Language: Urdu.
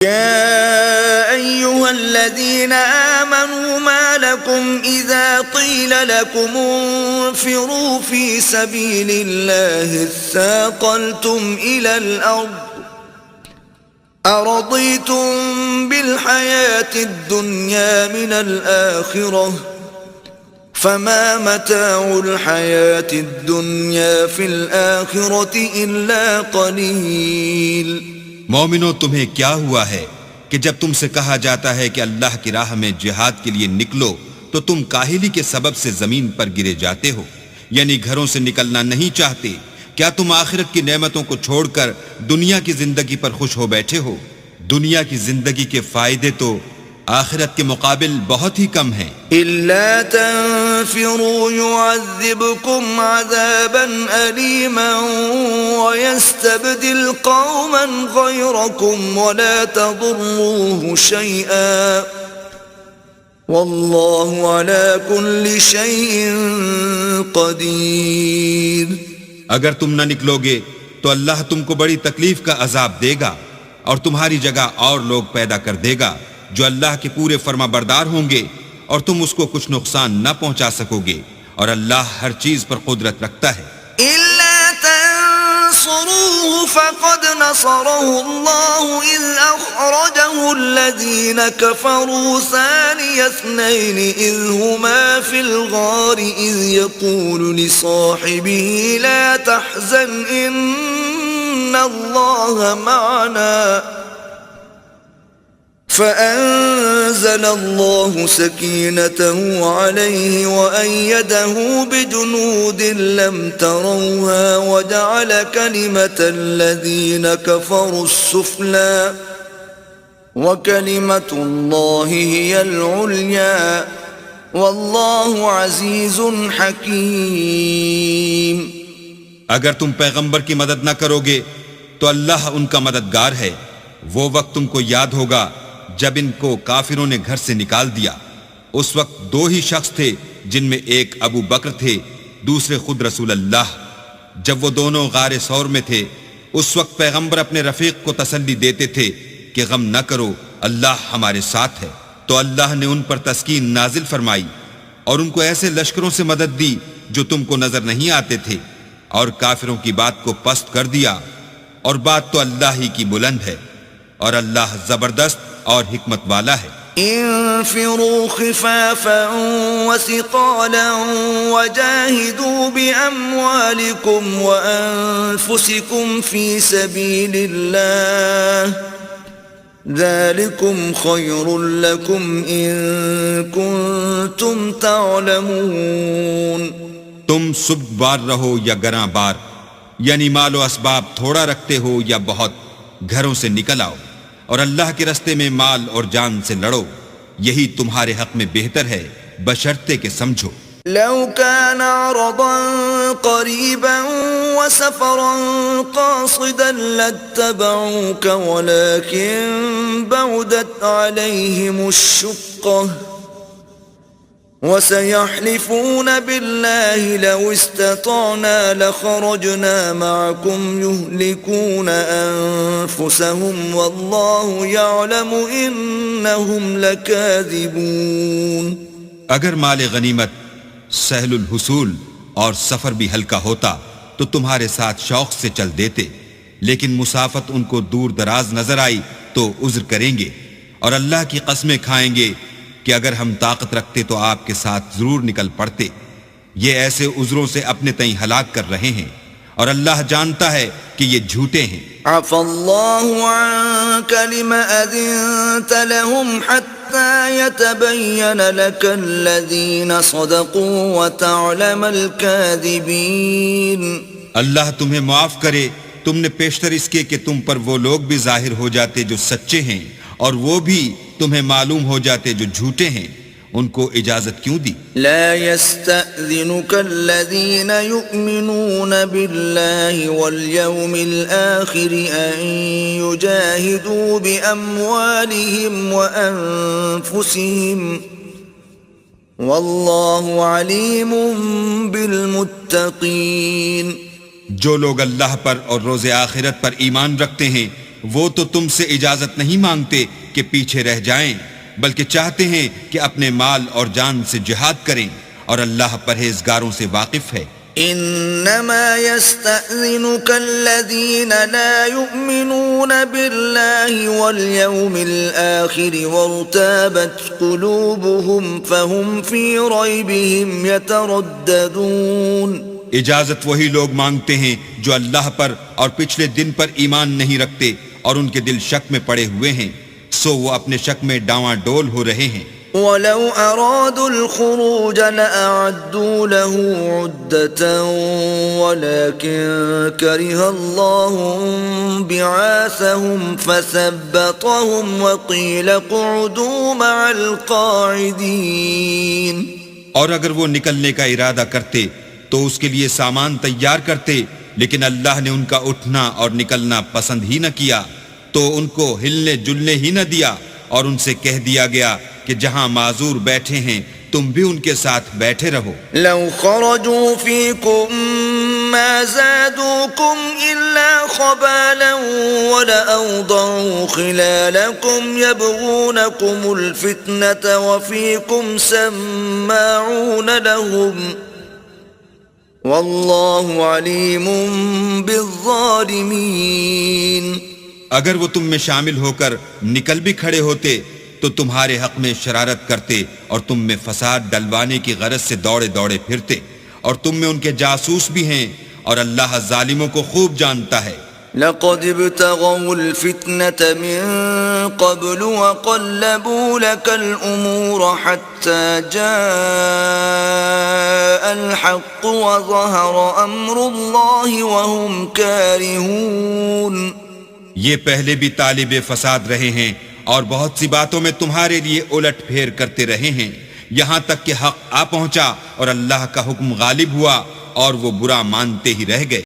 يا أيها الذين آمنوا ما لكم إذا قيل لكم انفروا في سبيل الله اثاقلتم إلى الأرض أرضيتم بالحياة الدنيا من الآخرة فما متاع الحياة الدنيا في الآخرة إلا قليل۔ مومنو، تمہیں کیا ہوا ہے کہ جب تم سے کہا جاتا ہے کہ اللہ کی راہ میں جہاد کے لیے نکلو تو تم کاہلی کے سبب سے زمین پر گرے جاتے ہو، یعنی گھروں سے نکلنا نہیں چاہتے؟ کیا تم آخرت کی نعمتوں کو چھوڑ کر دنیا کی زندگی پر خوش ہو بیٹھے ہو؟ دنیا کی زندگی کے فائدے تو آخرت کے مقابل بہت ہی کم ہیں۔ إِلَّا تَنْفِرُوا يُعَذِّبْكُمْ عَذَابًا أَلِيمًا وَيَسْتَبْدِلْ قَوْمًا غَيْرَكُمْ وَلَا تَضُرُّوهُ شَيْئًا وَاللَّهُ عَلَى كُلِّ شَيْءٍ قَدِيرٌ۔ اگر تم نہ نکلو گے تو اللہ تم کو بڑی تکلیف کا عذاب دے گا اور تمہاری جگہ اور لوگ پیدا کر دے گا جو اللہ کے پورے فرما بردار ہوں گے، اور تم اس کو کچھ نقصان نہ پہنچا سکو گے، اور اللہ ہر چیز پر قدرت رکھتا ہے۔ إِلَّا تَنصُرُوهُ فَقَدْ نَصَرَهُ اللَّهُ إِذْ أَخْرَجَهُ الَّذِينَ كَفَرُوا ثَانِيَ اثْنَيْنِ إِذْ هُمَا فِي الْغَارِ إِذْ يَقُولُ لِصَاحِبِهِ لَا تَحْزَنْ إِنَّ اللَّهَ مَعَنَا فأنزل الله سكينته عليه وأيده بجنود لم تروها وجعل كلمة الذين كفروا السفلى وكلمة الله هي العليا والله عزيز حكيم۔ اگر تم پیغمبر کی مدد نہ کرو گے تو اللہ ان کا مددگار ہے۔ وہ وقت تم کو یاد ہوگا جب ان کو کافروں نے گھر سے نکال دیا، اس وقت دو ہی شخص تھے جن میں ایک ابو بکر تھے، دوسرے خود رسول اللہ۔ جب وہ دونوں غار ثور میں تھے، اس وقت پیغمبر اپنے رفیق کو تسلی دیتے تھے کہ غم نہ کرو، اللہ ہمارے ساتھ ہے۔ تو اللہ نے ان پر تسکین نازل فرمائی اور ان کو ایسے لشکروں سے مدد دی جو تم کو نظر نہیں آتے تھے، اور کافروں کی بات کو پست کر دیا، اور بات تو اللہ ہی کی بلند ہے، اور اللہ زبردست اور حکمت والا ہے۔ انفروا خفافا وثقالا وجاهدوا بأموالكم وأنفسكم في سبيل الله ذلكم خير لكم إن كنتم تعلمون۔ تم سبک بار رہو یا گراں بار، یعنی مال و اسباب تھوڑا رکھتے ہو یا بہت، گھروں سے نکل آؤ اور اللہ کے رستے میں مال اور جان سے لڑو، یہی تمہارے حق میں بہتر ہے بشرطے کہ سمجھو۔ لو كان عرضا قريبا وسفرا قاصدا لاتبعوك ولكن بعدت عليهم الشقة وسيحلفون بالله لو استطعنا لخرجنا معكم يهلكون أنفسهم والله يعلم إنهم لكاذبون۔ اگر مال غنیمت سہل الحصول اور سفر بھی ہلکا ہوتا تو تمہارے ساتھ شوق سے چل دیتے، لیکن مسافت ان کو دور دراز نظر آئی تو عذر کریں گے، اور اللہ کی قسمیں کھائیں گے کہ اگر ہم طاقت رکھتے تو آپ کے ساتھ ضرور نکل پڑتے۔ یہ ایسے عذروں سے اپنے تئیں ہلاک کر رہے ہیں، اور اللہ جانتا ہے کہ یہ جھوٹے ہیں۔ عفى الله عنك لما أذنت لهم حتى يتبين لك الذين صدقوا وتعلم الكاذبين۔ اللہ تمہیں معاف کرے، تم نے پیشتر اس کے کہ تم پر وہ لوگ بھی ظاہر ہو جاتے جو سچے ہیں، اور وہ بھی تمہیں معلوم ہو جاتے جو جھوٹے ہیں۔ ان کو اجازت کیوں دی؟ لا يستأذنك الذين يؤمنون بالله واليوم الآخر أن يجاهدوا بأموالهم وأنفسهم والله عليم بالمتقين۔ جو لوگ اللہ پر اور روز آخرت پر ایمان رکھتے ہیں وہ تو تم سے اجازت نہیں مانگتے کہ پیچھے رہ جائیں، بلکہ چاہتے ہیں کہ اپنے مال اور جان سے جہاد کریں، اور اللہ پرہیزگاروں سے واقف ہے۔ إنما يستأذنك الذين لا يؤمنون بالله واليوم الآخر وارتابت قلوبهم فهم في ريبهم يترددون۔ اجازت وہی لوگ مانگتے ہیں جو اللہ پر اور پچھلے دن پر ایمان نہیں رکھتے اور ان کے دل شک میں پڑے ہوئے ہیں، سو وہ اپنے شک میں ڈاواں ڈول ہو رہے ہیں۔ وَلَوْ أَرَادُوا الْخُرُوجَ لَأَعَدُّوا لَهُ عُدَّةً وَلَكِنْ كَرِهَ اللَّهُ بِعَاثَهُمْ فَثَبَّطَهُمْ وَقِيلَ اقْعُدُوا مَعَ الْقَاعِدِينَ۔ اور اگر وہ نکلنے کا ارادہ کرتے تو اس کے لیے سامان تیار کرتے، لیکن اللہ نے ان کا اٹھنا اور نکلنا پسند ہی نہ کیا، تو ان کو ہلنے جلنے ہی نہ دیا، اور ان سے کہہ دیا گیا کہ جہاں معذور بیٹھے ہیں تم بھی ان کے ساتھ بیٹھے رہو۔ لو خرجوا فيكم ما زادوكم إلا خبالا ولأوضعوا خلالكم يبغونكم الفتنة وفيكم سماعون لهم والله عليم بالظالمين۔ اگر وہ تم میں شامل ہو کر نکل بھی کھڑے ہوتے تو تمہارے حق میں شرارت کرتے اور تم میں فساد ڈلوانے کی غرض سے دوڑے دوڑے پھرتے، اور تم میں ان کے جاسوس بھی ہیں، اور اللہ ظالموں کو خوب جانتا ہے۔ لقد ابتغوا الفتنة من قبل وقلبوا لك الأمور حتى جاء الحق وظهر أمر الله وهم كارهون۔ یہ پہلے بھی طالب فساد رہے ہیں اور بہت سی باتوں میں تمہارے لیے الٹ پھیر کرتے رہے ہیں، یہاں تک کہ حق آ پہنچا اور اللہ کا حکم غالب ہوا اور وہ برا مانتے ہی رہ گئے۔